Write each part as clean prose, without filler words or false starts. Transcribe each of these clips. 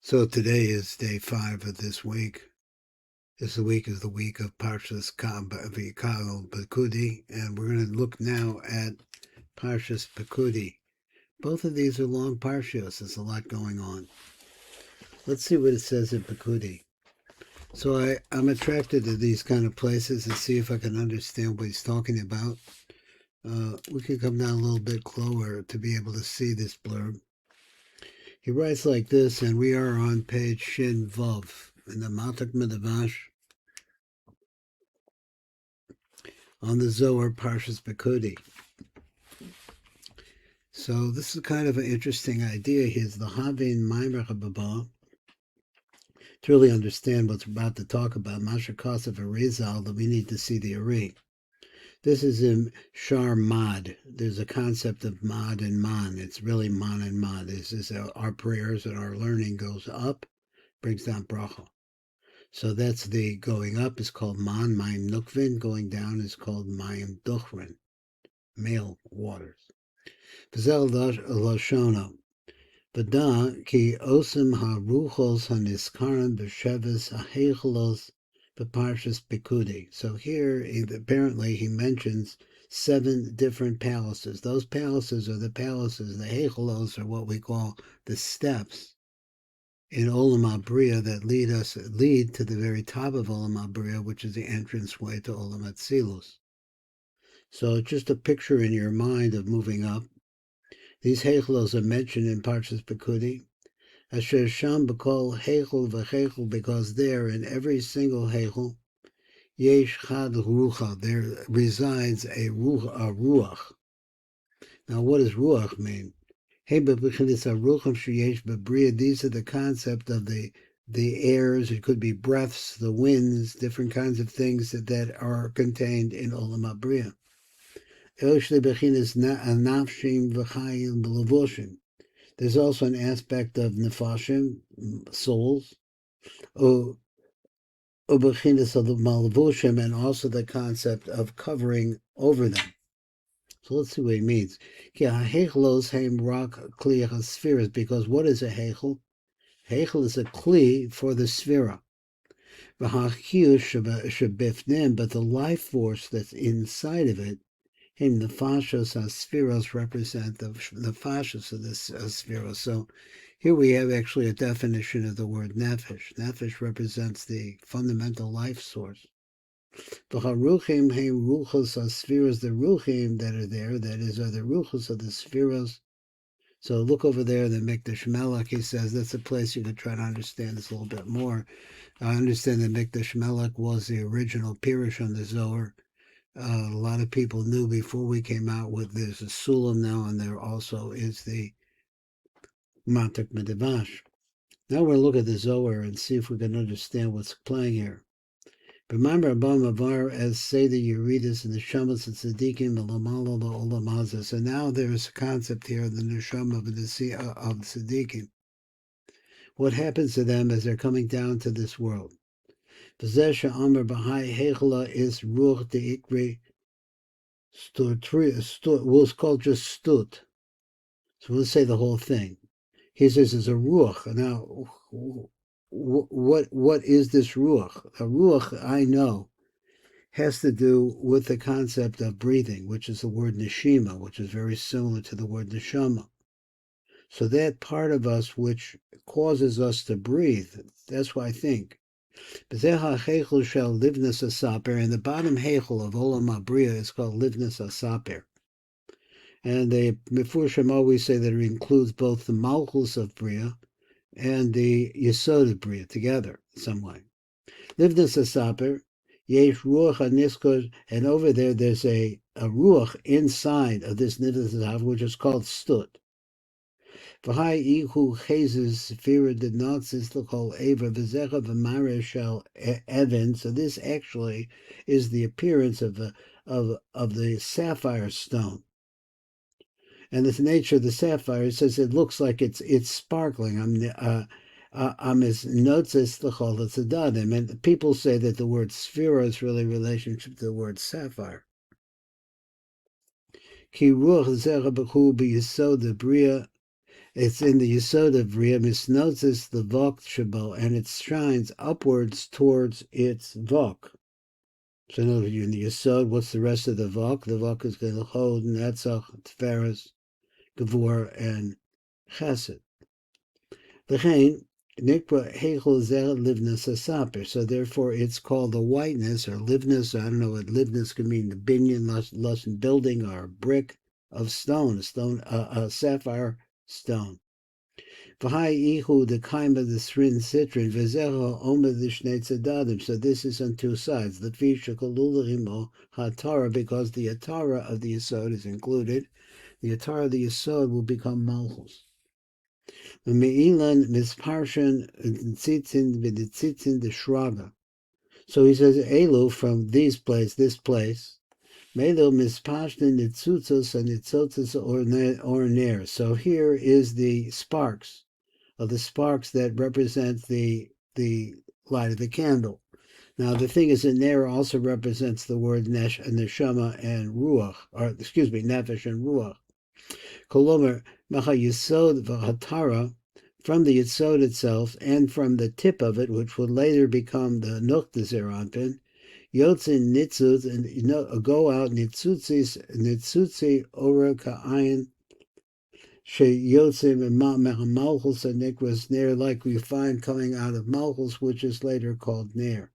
So today is day 5 of this week. This week is the week of Parshas Pikudei, and we're going to look now at Parshas Pikudei. Both of these are long Parshios. There's a lot going on. Let's see what it says in Pikudei. So I'm attracted to these kind of places and see if I can understand what he's talking about. We can come down a little bit closer to be able to see this blurb. He writes like this, and we are on page Shin Vav in the Matok Midvash on the ZOHAR Parshas Pikudei. So this is kind of an interesting idea. Here's the Havin Maimer Hababa. To really understand what's about to talk about, Masha Kosev Arizal, that we need to see the Ari. This is in Shar Mad. There's a concept of Mad and Man. It's really Man and Mad. This is our prayers and our learning goes up, brings down bracha. So that's the going up is called Man, Mayim Nukvin. Going down is called Mayim Duchrin, male waters. V'zel Lashona. V'da ki osim ha-ruchos ha-niskarim b'sheves ha-heichelos b'parshas Pikudei. So here, apparently, he mentions 7 different palaces. Those palaces are the palaces. The heichelos are what we call the steps in Olam Habriah that lead to the very top of Olam Habriah, which is the entranceway to Olam Atzilus. So just a picture in your mind of moving up. These heichelos are mentioned in Parshas Pikudei. Asher sham b'kol heichel v'cheichel, because there in every single heichel, yesh chad rucha, there resides a ruach. Now what does ruach mean? These are the concept of the airs. It could be breaths, the winds, different kinds of things that are contained in Olam Habriah. There's also an aspect of nefashim, souls, and also the concept of covering over them. So let's see what he means. Because what is a heichel? Heichel is a kli for the sphera. But the life force that's inside of it, the fashos spheros represent the fashos of this spheros. So here we have actually a definition of the word nefesh. Nefesh represents the fundamental life source. The ruchim hem ruchos spheros, the ruchim that are there, that is, are the ruchos of the spheros. So look over there, the Mikdash Melech, he says, that's a place you could try to understand this a little bit more. I understand that Mikdash Melech was the original Pirush on the Zohar. A lot of people knew before we came out with there's a Sulam now, and there also is the Matok Midvash. Now we're going to look at the Zohar and see if we can understand what's playing here. Remember Abam Avar as say the Eurydice and the Neshamot and Tzadikim Lamala Olam Hazeh. So now there is a concept here of the Neshamot of Tzadikim. What happens to them as they're coming down to this world? V'zeh Amar B'hai Heichela is Ruach De'ikri Stut. Well, it's called just Stut. So we'll say the whole thing. He says it's a Ruach. Now, what is this ruach? A ruach, I know, has to do with the concept of breathing, which is the word neshima, which is very similar to the word neshama. So that part of us which causes us to breathe, that's what I think. And the bottom heichel of Olam Habriah is called livnus asaper. And the Mefushim always say that it includes both the malchus of Bria and the Yesod of Bria together in some way. Livnus asaper, yesh ruach aniskos, and over there's a ruach inside of this livnus asaper, which is called stut. V'hai ihu chezes sefira denotsis l'kol eva v'zecha v'mare shel evan. So this actually is the appearance of the sapphire stone. And this nature of the sapphire, it says it looks like it's sparkling. Amis notzes l'chol tzadadim. And people say that the word sphera is really relationship to the word sapphire. Ki ruach zecha b'chu b'yesod b'bria. It's in the Yesod of ZA, misnotzes the vok shabo, and it shines upwards towards its vok. So in other words, in the Yesod, what's the rest of the vok? The vok is going to hold Netzach, Tiferes, Gevur, and Chesed. V'chein nikra heichel zeh livnus hasaper. So therefore, it's called the whiteness or livnus. I don't know what livnus could mean. The binyan, lust building, or brick of stone, a sapphire stone. V'hai ihu the kaima the srin citrin v'zeho omer the shnei tzadadim. So this is on two sides. The Frisch kolulimo hatara, because the atara of the Yesod is included. The atara of the Yesod will become malchus. Me'ilan misparshan tzitzin v'tzitzin the shraga. So he says, Elu, from this place, Melo misparshan nitzutzos and nitzotzos or ner. So here is the sparks that represent the light of the candle. Now the thing is, that ner also represents the word neshama and ruach, or excuse me, nefesh and ruach. Kolomer macha yesod v'hatara, from the Yesod itself and from the tip of it, which would later become the Nukta Zeranpin, Yotzin Nitzuz, and go out Nitzutzi Ora Ka'ayin, She Yotzim Malchus and Nikras Ner, like we find coming out of Malchus, which is later called Ner.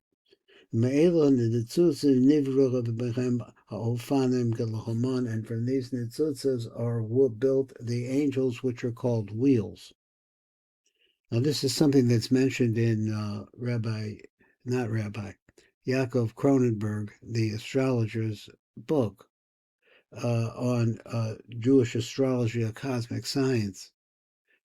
Me'elon Nitzutzi Nivru Bechem Ha'ofanim Gelahoman, and from these Nitzutzas are built the angels, which are called wheels. Now, this is something that's mentioned in Yaakov Cronenberg, the astrologer's book on Jewish astrology or cosmic science,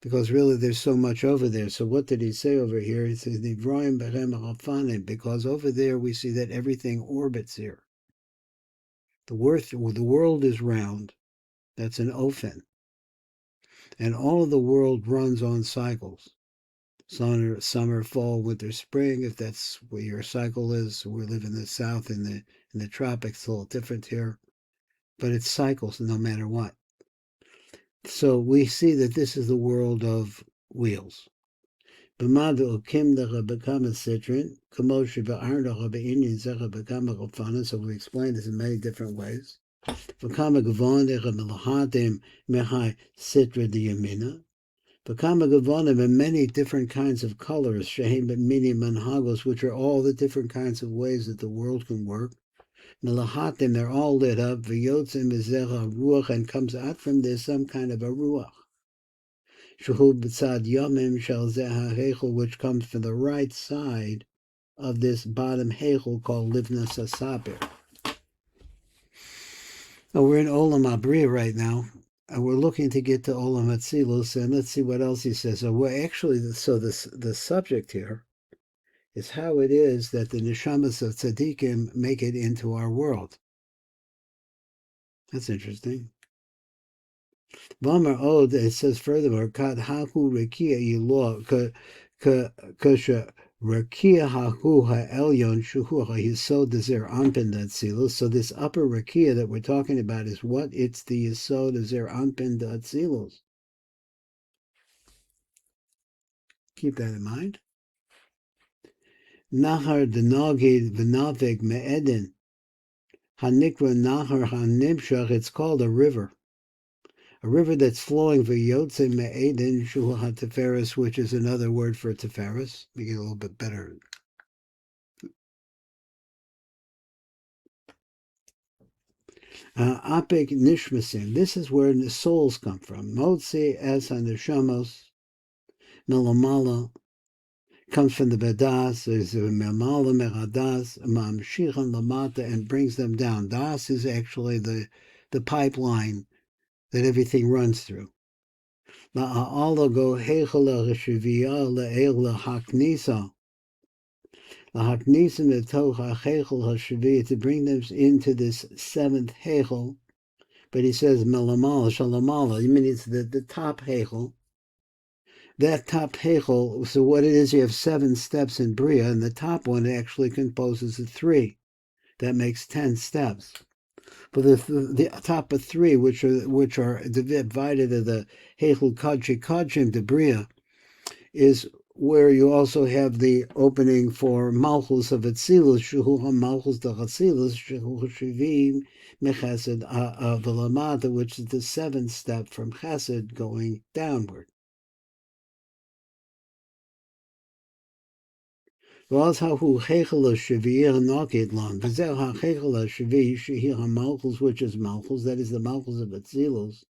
because really there's so much over there. So what did he say over here? He says, because over there we see that everything orbits here. The world is round. That's an ofen. And all of the world runs on cycles. Summer, fall, winter, spring, if that's where your cycle is. We live in the south, in the tropics, it's a little different here. But it's cycles no matter what. So we see that this is the world of wheels. So we explain this in many different ways. Bekama Gavonim, and many different kinds of colors, Shehim Mini Manhagos, which are all the different kinds of ways that the world can work. Melahatim, they're all lit up, V'yotzim Bezecha Ruach, and comes out from there some kind of a Ruach. Shehu B'tzad Yomim Shel Zeha Hechel, which comes from the right side of this bottom Hechel called Livnas Asapir. Now we're in Olam Habriah right now. And we're looking to get to Olam Hatzilus, and let's see what else he says. So the subject here is how it is that the Neshamot of Tzadikim make it into our world. That's interesting. V'amar Od, it says furthermore, Kad Haku Rekia Yilo, Kasha Rekia Haku Ha'elyon Shuhu HaYesod of ZA Anpin Atzilus. So this upper Rekia that we're talking about is what? It's the Yesod of ZA Anpin Atzilus. Keep that in mind. Nahar Denogid V'navig Me'edin Hanikra Nahar Hanimshach. It's called a river. A river that's flowing V'yotze Me'edin Shuhu HaTeferes, which is another word for Teferes. We get a little bit better. Apik Nishmasim. This is where the souls come from. Motzi Es HaNeshamos Melamala comes from the Bedas. There's a Memala Meradas Mamshichan Lamata, and brings them down. Das is actually the pipeline that everything runs through. Ma'alago Hechala Rashivia Le'ela Haknisa. Lahaknisa Metocha Hechel Hashavia, to bring them into this seventh Hechel. But he says Melamala Shalamala. I mean, it's the top Hechel. That top Hechel, so what it is, you have 7 steps in Bria, and the top one actually composes of 3. That makes 10 steps. But the top of three, which are divided of the Heichel Kadshi Kadshim Debria, is where you also have the opening for Malchus of Atzilus, Shehu HaMalchus de Atzilus, Shehu Shivim Mechesed V'Lamata, which is the seventh step from Chesed going downward. V'az hahu Heichel HaShevi Nokid Lon, V'zeh HaHeichel HaShevi Shehi HaMalchus, which is Malchus, that is the Malchus of Atzilus.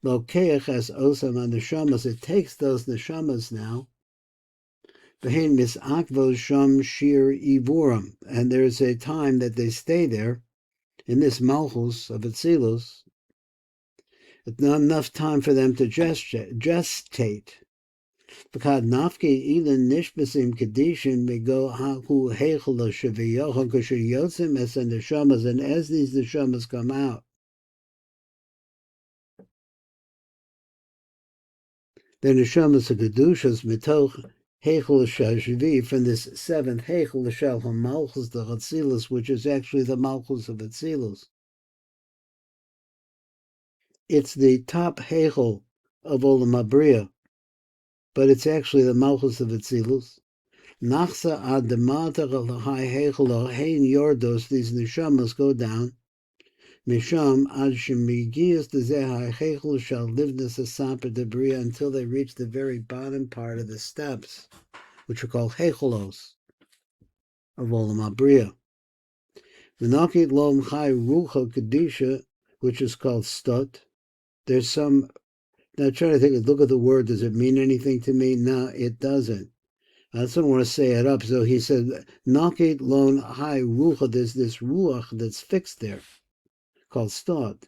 Lokeach as Osam and Neshamas, it takes those Neshamas now, Behin misakvos sham shir ivuram, and there's a time that they stay there in this malchus of Atzilus. It's not enough time for them to gestate. Because nafki ilin nishbasim kedishim mego haku heichel shaviyochon kasher yotzim es and neshamas, and as these neshamas come out, the neshamas of kedushas mitoch Heichel Shashvi, from this seventh Heichel Shal HaMalchus the Atzilus, which is actually the Malchus of Atzilus. It's the top Heichel of Olam Habriah, but it's actually the Malchus of Atzilus. Nachsa ad the Matok of the high Heichel Hein Yordos, these neshamas go down. Misham ad Shemigias the ZA Heichel shall livness asaper debria, until they reach the very bottom part of the steps, which are called Heichelos of Olam Habriah. V'nakit lom chai rucha kedisha, which is called stot. There's some. Now try to look at the word. Does it mean anything to me? No, it doesn't. I don't want to say it up. So he said, nakit lom chai rucha. There's this ruach that's fixed there, called stot.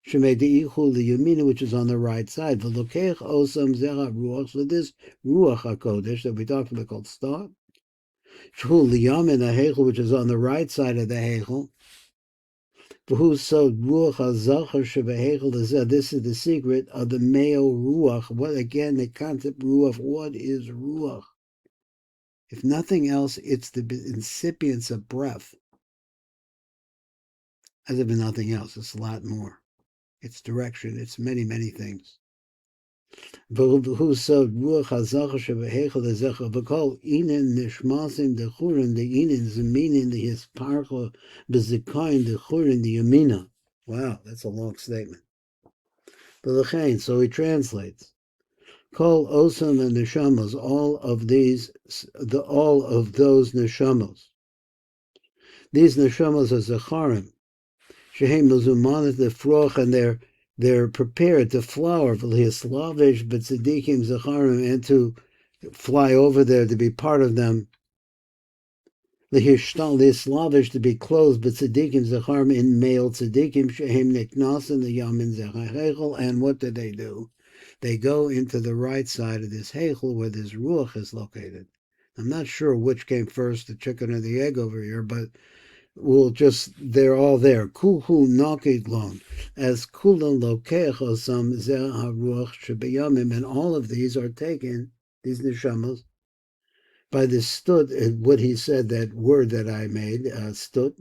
Shemei deichu liyamina, which is on the right side. V'lokeich osam zera ruach. So this ruach hakodesh that we talked about called stot. Shul liyamin ha'heichel, which is on the right side of the heichel. Who so ruach HaZOHAR shebeheichel is this is the secret of the male ruach. What again? The concept ruach. What is ruach? If nothing else, it's the incipience of breath. As if nothing else, it's a lot more. It's direction. It's many, many things. Who so ruach HaZOHAR shebeheichel is zecher v'kol inen nishmasim dechurin, the inen is meaning the hisparcho bezikoin dechurin the yamina. Wow, that's a long statement. But so he translates. Kol osam and neshamos, all of those neshamos. These neshamos are zacharim. Shehem mezumanet lefroch, and they're prepared to flower for Slavish but tzaddikim zacharim, and to fly over there to be part of them. Slavish to be clothed, but tzaddikim zacharim in male tzaddikim shehem niknasim the yamin zechaychel. And what do? They go into the right side of this heichel where this ruach is located. I'm not sure which came first, the chicken or the egg over here, but they're all there. Kulhu nakid lon, as kulan lokeach osam zeh haruach shebeyamim, and all of these are taken, these neshamas, by this stud, what he said, that word that I made, stud.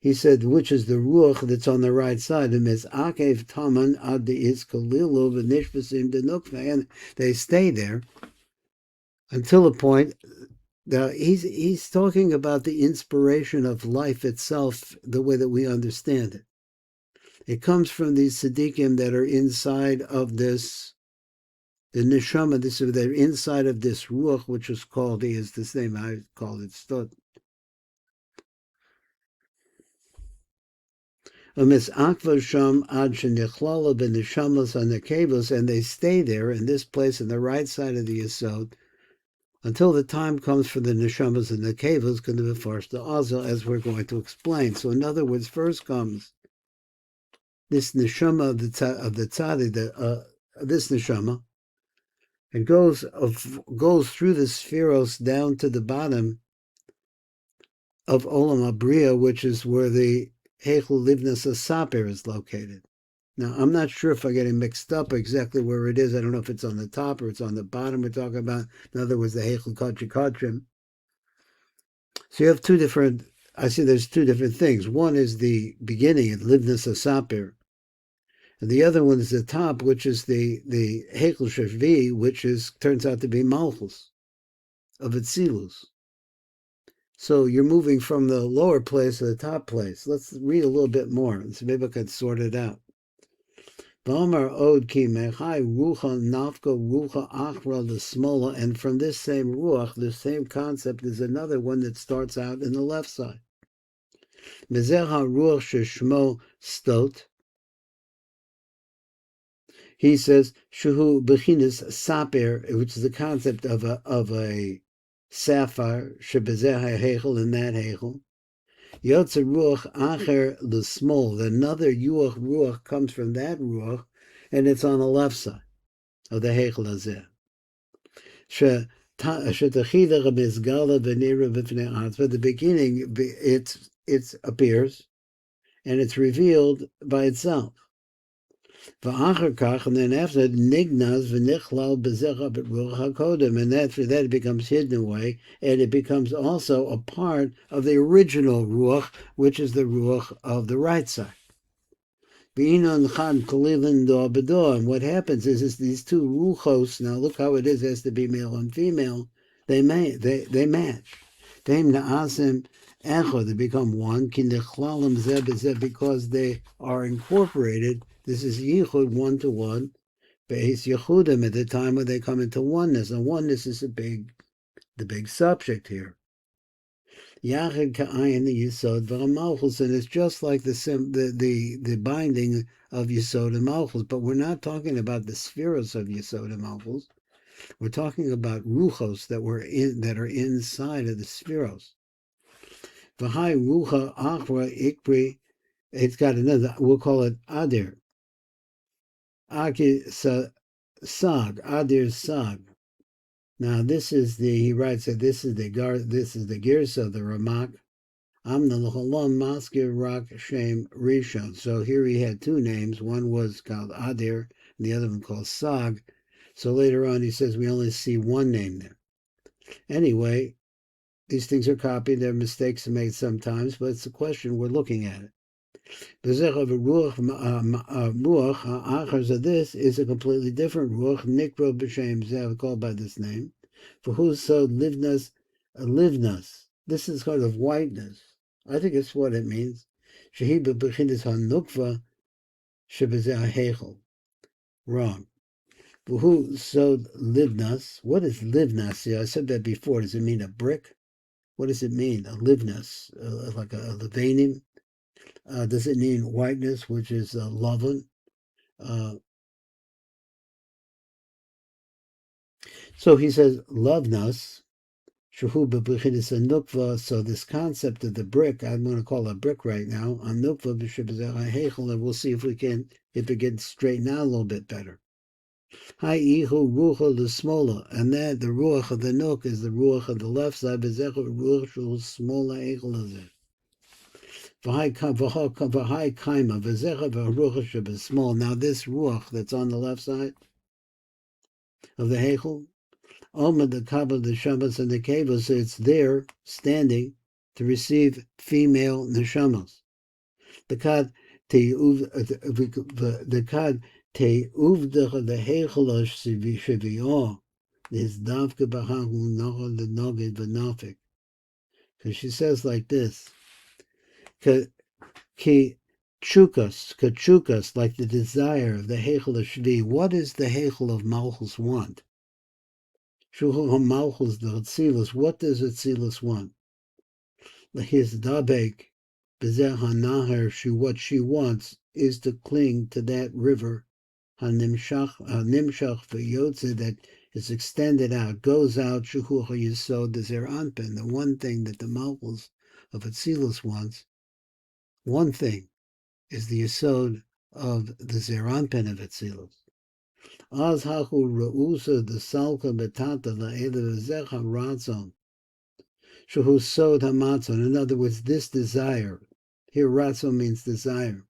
He said, which is the ruach that's on the right side, and is akev taman ad is kalilu v'nishvasim denukva, and they stay there until a point. Now, he's talking about the inspiration of life itself, the way that we understand it. It comes from these tzaddikim that are inside of this, the neshama, they're inside of this ruach, which is called, is this name, I call it stot. And they stay there in this place on the right side of the Yesod, until the time comes for the neshamas and the kevos going to be forced to Azal, as we're going to explain. So, in other words, first comes this neshama of the tzaddik, this neshama, and goes through the spheros down to the bottom of Olam Habriah, which is where the Heichel Livnas Asaper is located. Now, I'm not sure if I'm getting mixed up exactly where it is. I don't know if it's on the top or it's on the bottom we're talking about. In other words, the Heichel Kadshi Kadshim. So you have two different I see there's two different things. One is the beginning, livnus asapir, and the other one is the top, which is the Hekel Shashvi, which turns out to be Malchus of Atzilus. So you're moving from the lower place to the top place. Let's read a little bit more. So maybe I could sort it out. V'amar od ki mechai rucha nafka rucha achra l'smola, and from this same ruach, the same concept, is another one that starts out in the left side. Mezecha ruach sheshmo stot. He says shuhu bechinas saper, which is the concept of a sapphire, shebezeha hechel, in that hechel. Yotze ruach acher l'smol, another ruach comes from that ruach, and it's on the left side of the hechel hazeh. But the beginning, it appears, and it's revealed by itself. And then after nignaz v'nichlal b'zecha b'ruach hakodem, and after that it becomes hidden away, and it becomes also a part of the original ruach, which is the ruach of the right side. And what happens is these two ruchos, now look how it is, has to be male and female, they match. They become one, because they are incorporated. This is yichud, one to one, beis yichudim, at the time when they come into oneness, and oneness is the big subject here. Yachid ka'ayin the Yesod v'Malchus, and it's just like the binding of Yesod and Malchus, but we're not talking about the spheros of Yesod and Malchus. We're talking about ruchos that are inside of the spheros. V'hai rucha achra ikri. It's got another. We'll call it ADAR. Aki sag, ADAR sag. Now he writes that this is the Girsa of the Ramak. Amna l'cholon maskir rak shem rishon. So here he had two names. One was called ADAR, and the other one called Sag. So later on he says we only see one name there. Anyway, these things are copied. There are mistakes made sometimes, but it's a question, we're looking at it. The ruach ha'achar of this is a completely different ruach, nikro b'shem zeh, called by this name. For who's so livnas. This is kind of whiteness. I think it's what it means. Shehi b'bechinas hanukva shebezeh hechel. Wrong. Who so livnas? What is livnas? Yeah, I said that before. Does it mean a brick? What does it mean? A livnas, like a levanim? Does it mean whiteness, which is lovin? So he says, loveness, shuhu b'bechinas hanukva. So this concept of the brick, I'm going to call it a brick right now, hanukva b'shebezeh hechel, and we'll see if it gets straightened out a little bit better. Ha'ihu rucha l'smola, and that the ruach of the nuk is the ruach of the left side. Bezecha ruach shul smola echel hazeh. V'hai kaima bezecha v'ruach shebesmol. Now this ruach that's on the left side of the hechel, omad the kabel the shabbos and the kavos, so it's there standing to receive female neshamos. The kad te uvdach the hechelash shivio is davke bahahu nochal the noged v'nafik. Because she says like this, ki chukas, like the desire of the hechel of shvi. What is the hechel of malchus want? Shuhu malchus the Atzilus. What does Atzilus want? His dabek bezeh hanahar. What she wants is to cling to that river, hanimshach v'yotze, that is extended out, goes out. Shuhu Yesod the ZA, the one thing that the malchus of Atzilus wants. One thing is the Yesod of the ZA of Atzilus. Az hachu reusa the salka betata la'eda zecha ratzon. Shuhu sod hamatzon. In other words, this desire. Here, ratzon means desire.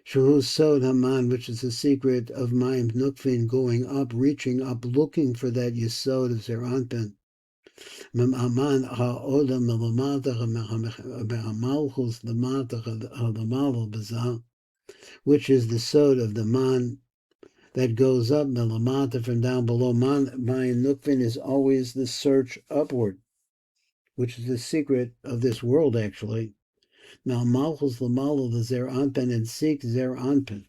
Shuhu sod haman, which is the secret of Mayim Nukvin, going up, reaching up, looking for that Yesod of ZA. Aman ha'olam melamata ha'malchus lamata ha'lamavel b'zah, which is the sod of the man that goes up melamata from down below. Man nukvin is always the search upward, which is the secret of this world, actually. Now malchus lamalel the zer anpen, and seek zer anpen.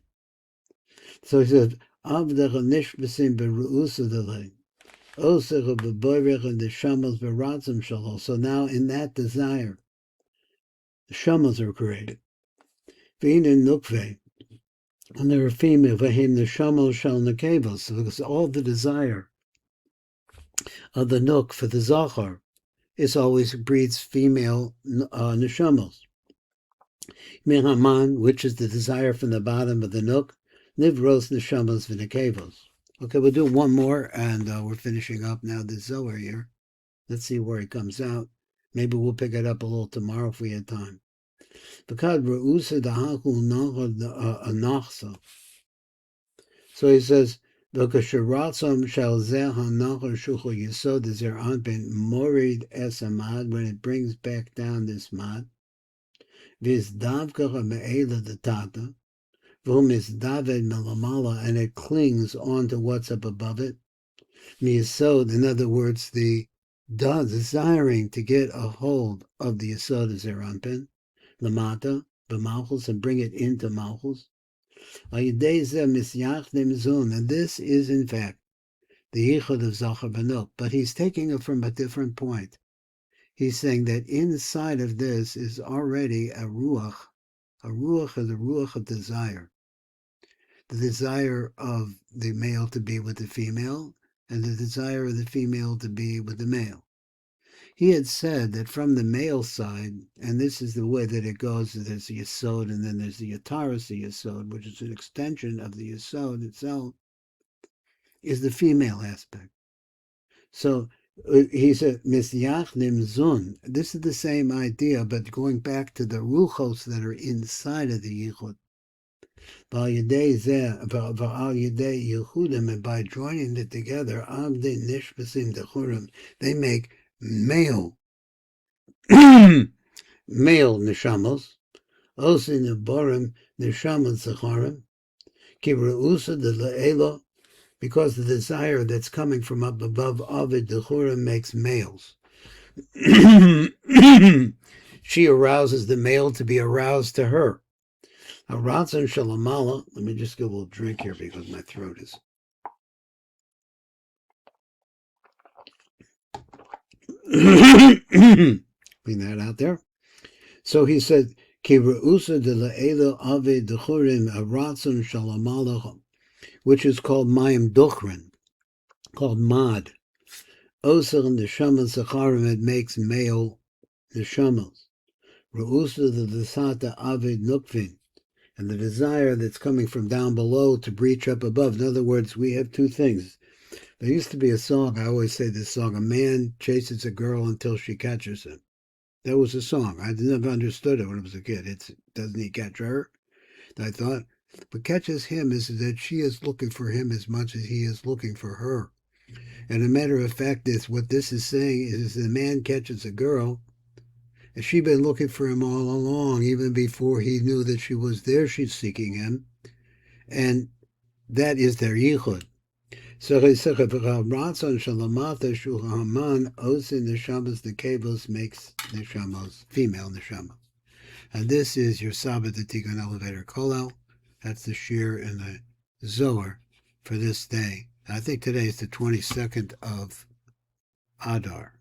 So he says, Avdech nishbesim beruusa delay. Osech b'boyrech and the shamos b'ratzim shalom. So now in that desire, the shamos are created. V'inin nukve. And there are female, v'hem the shamos shal nekevos. So because all the desire of the nuk for the ZOHAR is always breeds female neshamos. Mehaman, which is the desire from the bottom of the nuk, nivros neshamas v'nekevos. Okay, we'll do one more, and we're finishing up now the Zohar here. Let's see where it comes out. Maybe we'll pick it up a little tomorrow if we had time. So he says, when it brings back down this mad, and it clings onto what's up above it. Yesod, in other words, the desiring to get a hold of the Yesod of ZA, Lamata, b'malchus, and bring it into malchus. And this is, in fact, the Yesod of ZA, but he's taking it from a different point. He's saying that inside of this is already a ruach. A ruach is a ruach of desire. The desire of the male to be with the female, and the desire of the female to be with the male. He had said that from the male side, and this is the way that it goes, there's the Yesod, and then there's the Yataris, the Yesod, which is an extension of the Yesod itself, is the female aspect. So he said, Misyachnim Zun. This is the same idea, but going back to the ruchos that are inside of the Yichud. And by joining it together, they make male male neshamos, osin nebarim neshamos zacharim, kiruusa de le'elo, because the desire that's coming from up above Ovid dechurim makes males. She arouses the male to be aroused to her. Aratzon shalamala. Let me just get a little drink here because my throat is. Clean that out there. So he said, Ki reusa de la'ela ave dechurim aratzon shalamala, which is called mayim duchrin, called mad. Oser neshamas zacharim, it makes male neshamas. Reusa de desata ave nukvin, and the desire that's coming from down below to breach up above. In other words, we have two things. There used to be a song, I always say this song, a man chases a girl until she catches him. That was a song. I never understood it when I was a kid. Doesn't he catch her? I thought, but catches him is that she is looking for him as much as he is looking for her. And a matter of fact, what this is saying is the man catches a girl, and she'd been looking for him all along, even before he knew that she was there. She's seeking him, and that is their yichud. So Ratzon shalamata shuhaman osin neshamas the kevos makes neshamos female neshamos, and this is your Sabbath the Tikkun Elevator Kolel. That's the shir in the Zohar for this day. I think today is the 22nd of Adar.